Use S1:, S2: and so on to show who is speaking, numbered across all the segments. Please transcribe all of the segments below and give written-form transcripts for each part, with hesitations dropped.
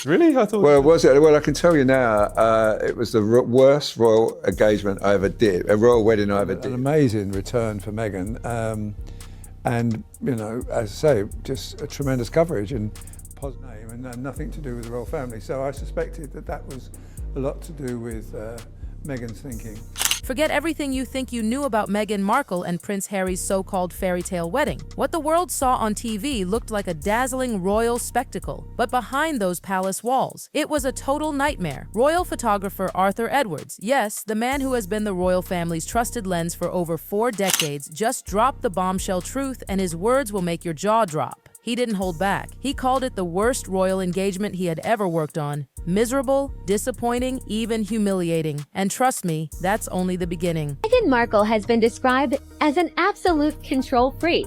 S1: Really? I thought.
S2: Well, was it? Well, I can tell you now, it was the worst royal engagement I ever did, a royal wedding I ever did. An amazing return for Meghan. And, you know, as I say, just a tremendous coverage and positive name and nothing to do with the royal family. So I suspected that that was a lot to do with Meghan's thinking.
S3: Forget everything you think you knew about Meghan Markle and Prince Harry's so-called fairy tale wedding. What the world saw on TV looked like a dazzling royal spectacle, but behind those palace walls, it was a total nightmare. Royal photographer Arthur Edwards, yes, the man who has been the royal family's trusted lens for over 4 decades, just dropped the bombshell truth, and his words will make your jaw drop. He didn't hold back. He called it the worst royal engagement he had ever worked on. Miserable, disappointing, even humiliating. And trust me, that's only the beginning.
S4: Meghan Markle has been described as an absolute control freak.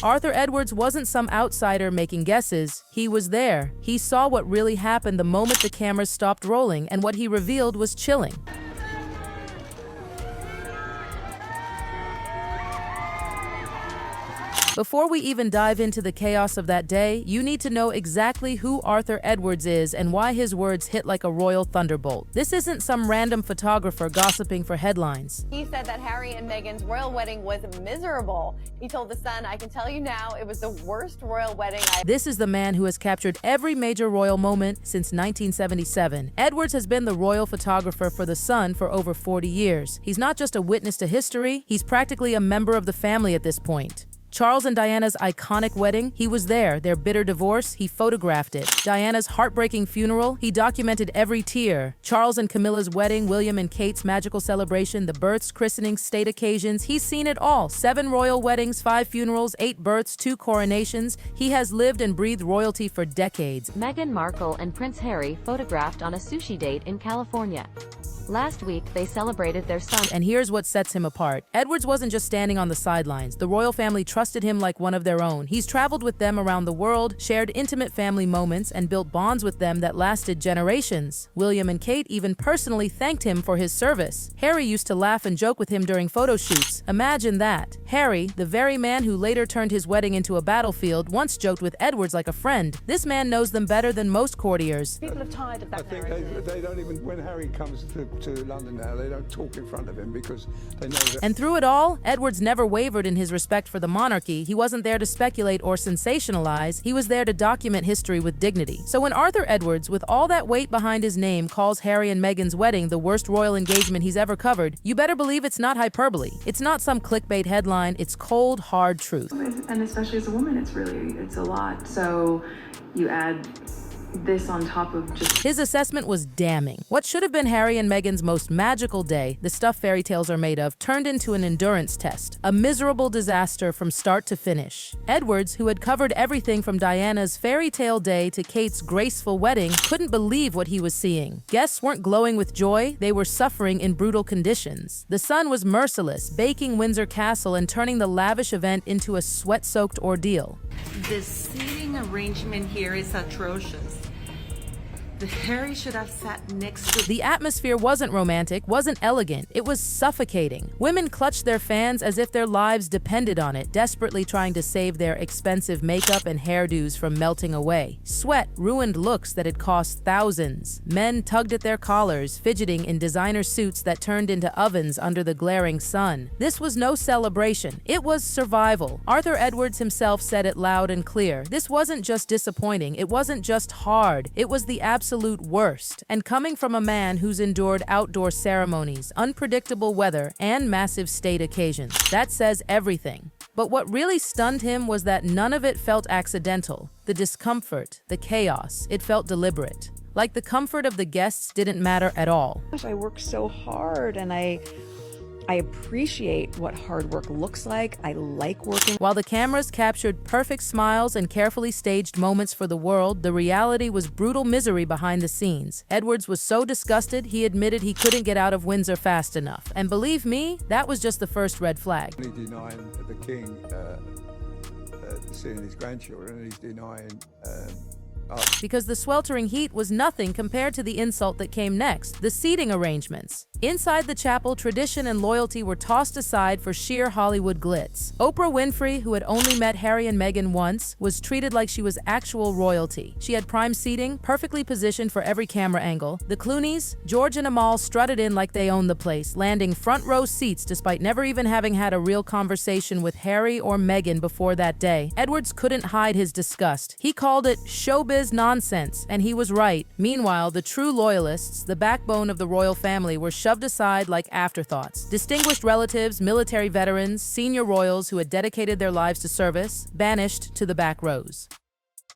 S3: Arthur Edwards wasn't some outsider making guesses. He was there. He saw what really happened the moment the cameras stopped rolling, and what he revealed was chilling. Before we even dive into the chaos of that day, you need to know exactly who Arthur Edwards is and why his words hit like a royal thunderbolt. This isn't some random photographer gossiping for headlines.
S5: He said that Harry and Meghan's royal wedding was miserable. He told The Sun, "I can tell you now, it was the worst royal wedding
S3: This is the man who has captured every major royal moment since 1977. Edwards has been the royal photographer for The Sun for over 40 years. He's not just a witness to history, he's practically a member of the family at this point. Charles and Diana's iconic wedding, he was there. Their bitter divorce, he photographed it. Diana's heartbreaking funeral, he documented every tear. Charles and Camilla's wedding, William and Kate's magical celebration, the births, christenings, state occasions, he's seen it all. 7 royal weddings, 5 funerals, 8 births, 2 coronations. He has lived and breathed royalty for decades.
S6: Meghan Markle and Prince Harry photographed on a sushi date in California. Last week, they celebrated their son.
S3: And here's what sets him apart. Edwards wasn't just standing on the sidelines. The royal family trusted him like one of their own. He's traveled with them around the world, shared intimate family moments, and built bonds with them that lasted generations. William and Kate even personally thanked him for his service. Harry used to laugh and joke with him during photo shoots. Imagine that. Harry, the very man who later turned his wedding into a battlefield, once joked with Edwards like a friend. This man knows them better than most courtiers.
S5: People are tired of that.
S2: I think they don't even, when Harry comes to London now, they don't talk in front of him because they know that.
S3: And through it all, Edwards never wavered in his respect for the monarchy. He wasn't there to speculate or sensationalize. He was there to document history with dignity. So when Arthur Edwards, with all that weight behind his name, calls Harry and Meghan's wedding the worst royal engagement he's ever covered, you better believe it's not hyperbole. It's not some clickbait headline. It's cold, hard truth.
S7: And especially as a woman, it's a lot. So you add this on top of just...
S3: His assessment was damning. What should have been Harry and Meghan's most magical day, the stuff fairy tales are made of, turned into an endurance test. A miserable disaster from start to finish. Edwards, who had covered everything from Diana's fairy tale day to Kate's graceful wedding, couldn't believe what he was seeing. Guests weren't glowing with joy, they were suffering in brutal conditions. The sun was merciless, baking Windsor Castle and turning the lavish event into a sweat-soaked ordeal.
S8: The seating arrangement here is atrocious. The Harry should have sat next to...
S3: The atmosphere wasn't romantic, wasn't elegant, it was suffocating. Women clutched their fans as if their lives depended on it, desperately trying to save their expensive makeup and hairdos from melting away. Sweat ruined looks that had cost thousands. Men tugged at their collars, fidgeting in designer suits that turned into ovens under the glaring sun. This was no celebration, it was survival. Arthur Edwards himself said it loud and clear. This wasn't just disappointing, it wasn't just hard, it was the absolute worst. And coming from a man who's endured outdoor ceremonies, unpredictable weather, and massive state occasions, that says everything. But what really stunned him was that none of it felt accidental. The discomfort, the chaos, it felt deliberate. Like the comfort of the guests didn't matter at all.
S9: I work so hard and I appreciate what hard work looks like. I like working.
S3: While the cameras captured perfect smiles and carefully staged moments for the world, the reality was brutal misery behind the scenes. Edwards was so disgusted, he admitted he couldn't get out of Windsor fast enough. And believe me, that was just the first red flag.
S2: He's denying the king seeing his grandchildren, and he's denying
S3: because the sweltering heat was nothing compared to the insult that came next, the seating arrangements. Inside the chapel, tradition and loyalty were tossed aside for sheer Hollywood glitz. Oprah Winfrey, who had only met Harry and Meghan once, was treated like she was actual royalty. She had prime seating, perfectly positioned for every camera angle. The Clooneys, George and Amal strutted in like they owned the place, landing front row seats despite never even having had a real conversation with Harry or Meghan before that day. Edwards couldn't hide his disgust. He called it showbiz nonsense, and he was right. Meanwhile, the true loyalists, the backbone of the royal family, were shoved aside like afterthoughts. Distinguished relatives, military veterans, senior royals who had dedicated their lives to service, banished to the back rows.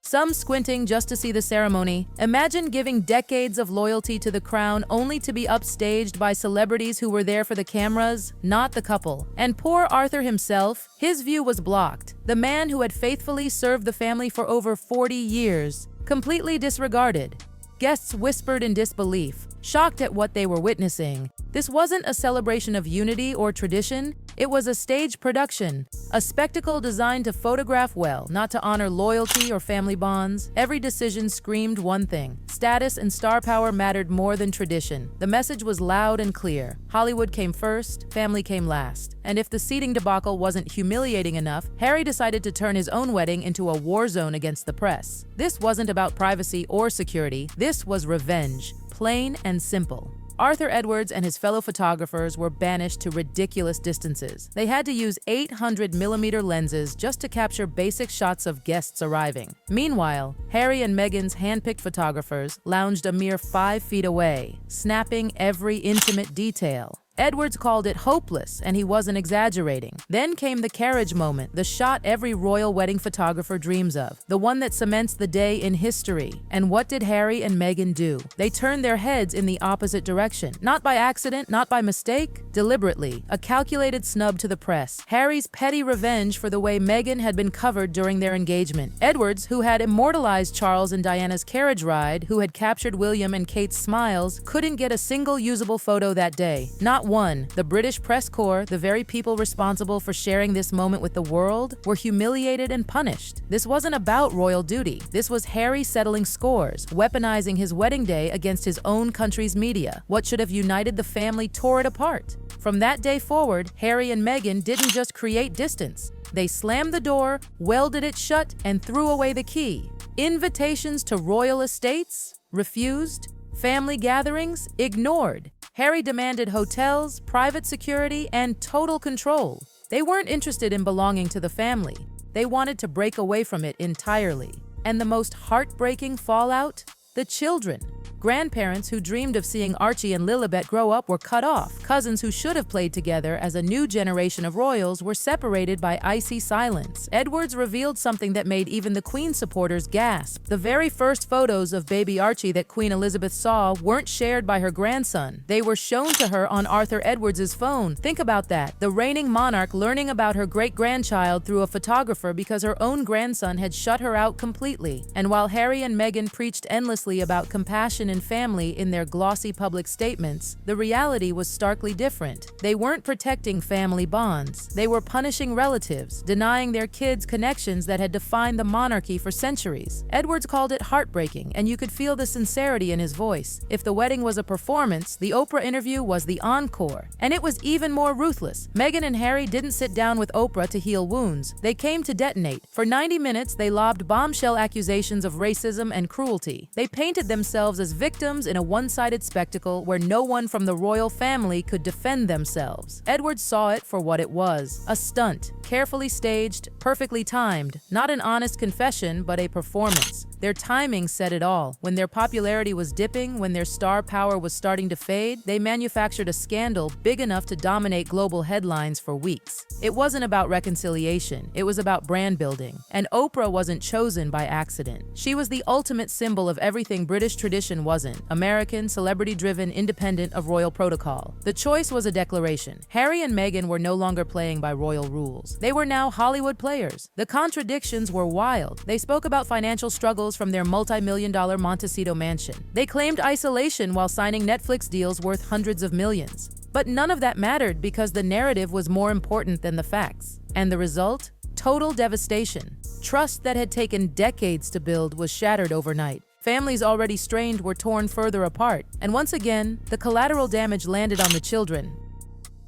S3: Some squinting just to see the ceremony. Imagine giving decades of loyalty to the crown only to be upstaged by celebrities who were there for the cameras, not the couple. And poor Arthur himself, his view was blocked. The man who had faithfully served the family for over 40 years, completely disregarded. Guests whispered in disbelief, shocked at what they were witnessing. This wasn't a celebration of unity or tradition. It was a stage production, a spectacle designed to photograph well, not to honor loyalty or family bonds. Every decision screamed one thing: status and star power mattered more than tradition. The message was loud and clear. Hollywood came first, family came last. And if the seating debacle wasn't humiliating enough, Harry decided to turn his own wedding into a war zone against the press. This wasn't about privacy or security. This was revenge, plain and simple. Arthur Edwards and his fellow photographers were banished to ridiculous distances. They had to use 800mm lenses just to capture basic shots of guests arriving. Meanwhile, Harry and Meghan's handpicked photographers lounged a mere 5 feet away, snapping every intimate detail. Edwards called it hopeless, and he wasn't exaggerating. Then came the carriage moment, the shot every royal wedding photographer dreams of, the one that cements the day in history. And what did Harry and Meghan do? They turned their heads in the opposite direction. Not by accident, not by mistake, deliberately. A calculated snub to the press. Harry's petty revenge for the way Meghan had been covered during their engagement. Edwards, who had immortalized Charles and Diana's carriage ride, who had captured William and Kate's smiles, couldn't get a single usable photo that day. Not one. The British press corps, the very people responsible for sharing this moment with the world, were humiliated and punished. This wasn't about royal duty. This was Harry settling scores, weaponizing his wedding day against his own country's media. What should have united the family tore it apart. From that day forward, Harry and Meghan didn't just create distance. They slammed the door, welded it shut, and threw away the key. Invitations to royal estates? Refused. Family gatherings? Ignored. Harry demanded hotels, private security, and total control. They weren't interested in belonging to the family. They wanted to break away from it entirely. And the most heartbreaking fallout? The children. Grandparents who dreamed of seeing Archie and Lilibet grow up were cut off. Cousins who should have played together as a new generation of royals were separated by icy silence. Edwards revealed something that made even the Queen supporters gasp. The very first photos of baby Archie that Queen Elizabeth saw weren't shared by her grandson. They were shown to her on Arthur Edwards' phone. Think about that. The reigning monarch learning about her great-grandchild through a photographer because her own grandson had shut her out completely. And while Harry and Meghan preached endlessly about compassion and family in their glossy public statements, the reality was starkly different. They weren't protecting family bonds. They were punishing relatives, denying their kids connections that had defined the monarchy for centuries. Edwards called it heartbreaking, and you could feel the sincerity in his voice. If the wedding was a performance, the Oprah interview was the encore. And it was even more ruthless. Meghan and Harry didn't sit down with Oprah to heal wounds. They came to detonate. For 90 minutes, they lobbed bombshell accusations of racism and cruelty. They painted themselves as victims in a one-sided spectacle where no one from the royal family could defend themselves. Edwards saw it for what it was: a stunt, carefully staged, perfectly timed, not an honest confession, but a performance. Their timing said it all. When their popularity was dipping, when their star power was starting to fade, they manufactured a scandal big enough to dominate global headlines for weeks. It wasn't about reconciliation, it was about brand building. And Oprah wasn't chosen by accident. She was the ultimate symbol of everything British tradition wasn't: American, celebrity-driven, independent of royal protocol. The choice was a declaration. Harry and Meghan were no longer playing by royal rules. They were now Hollywood players. The contradictions were wild. They spoke about financial struggles from their multi-million-dollar Montecito mansion. They claimed isolation while signing Netflix deals worth hundreds of millions. But none of that mattered because the narrative was more important than the facts. And the result? Total devastation. Trust that had taken decades to build was shattered overnight. Families already strained were torn further apart, and once again, the collateral damage landed on the children.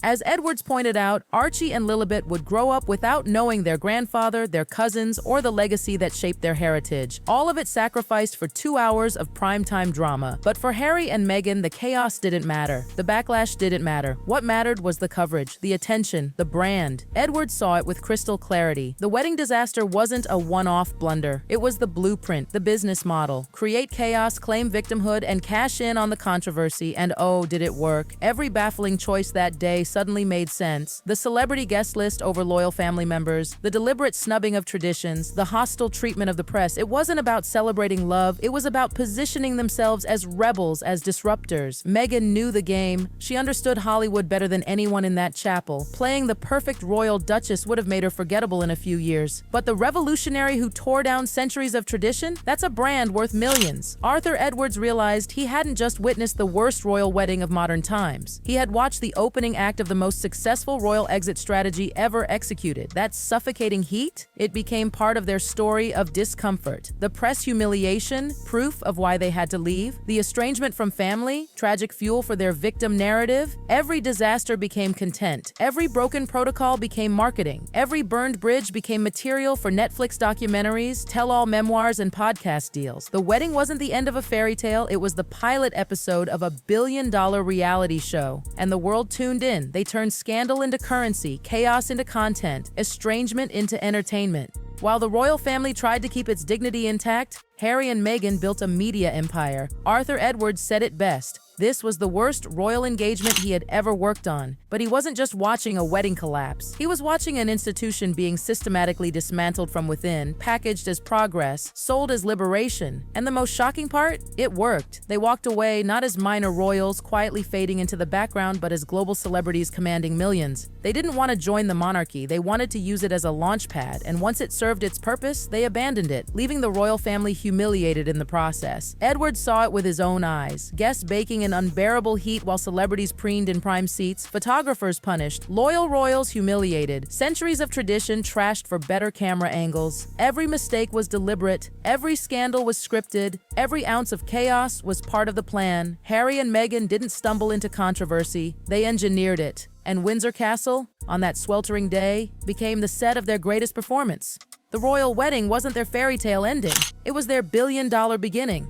S3: As Edwards pointed out, Archie and Lilibet would grow up without knowing their grandfather, their cousins, or the legacy that shaped their heritage. All of it sacrificed for 2 hours of primetime drama. But for Harry and Meghan, the chaos didn't matter. The backlash didn't matter. What mattered was the coverage, the attention, the brand. Edwards saw it with crystal clarity. The wedding disaster wasn't a one-off blunder. It was the blueprint, the business model. Create chaos, claim victimhood, and cash in on the controversy. And oh, did it work. Every baffling choice that day suddenly made sense. The celebrity guest list over loyal family members, the deliberate snubbing of traditions, the hostile treatment of the press. It wasn't about celebrating love, it was about positioning themselves as rebels, as disruptors. Meghan knew the game. She understood Hollywood better than anyone in that chapel. Playing the perfect royal duchess would have made her forgettable in a few years. But the revolutionary who tore down centuries of tradition, that's a brand worth millions. Arthur Edwards realized he hadn't just witnessed the worst royal wedding of modern times. He had watched the opening act of the most successful royal exit strategy ever executed. That suffocating heat? It became part of their story of discomfort. The press humiliation, proof of why they had to leave. The estrangement from family, tragic fuel for their victim narrative. Every disaster became content. Every broken protocol became marketing. Every burned bridge became material for Netflix documentaries, tell-all memoirs, and podcast deals. The wedding wasn't the end of a fairy tale, it was the pilot episode of a billion-dollar reality show. And the world tuned in. They turned scandal into currency, chaos into content, estrangement into entertainment. While the royal family tried to keep its dignity intact, Harry and Meghan built a media empire. Arthur Edwards said it best. This was the worst royal engagement he had ever worked on. But he wasn't just watching a wedding collapse. He was watching an institution being systematically dismantled from within, packaged as progress, sold as liberation. And the most shocking part? It worked. They walked away not as minor royals quietly fading into the background, but as global celebrities commanding millions. They didn't want to join the monarchy. They wanted to use it as a launch pad. And once it served its purpose, they abandoned it, leaving the royal family humiliated in the process. Edward saw it with his own eyes. Guests baking in unbearable heat while celebrities preened in prime seats, photographers punished, loyal royals humiliated, centuries of tradition trashed for better camera angles. Every mistake was deliberate, every scandal was scripted, every ounce of chaos was part of the plan. Harry and Meghan didn't stumble into controversy, they engineered it. And Windsor Castle, on that sweltering day, became the set of their greatest performance. The royal wedding wasn't their fairy tale ending, it was their billion-dollar beginning.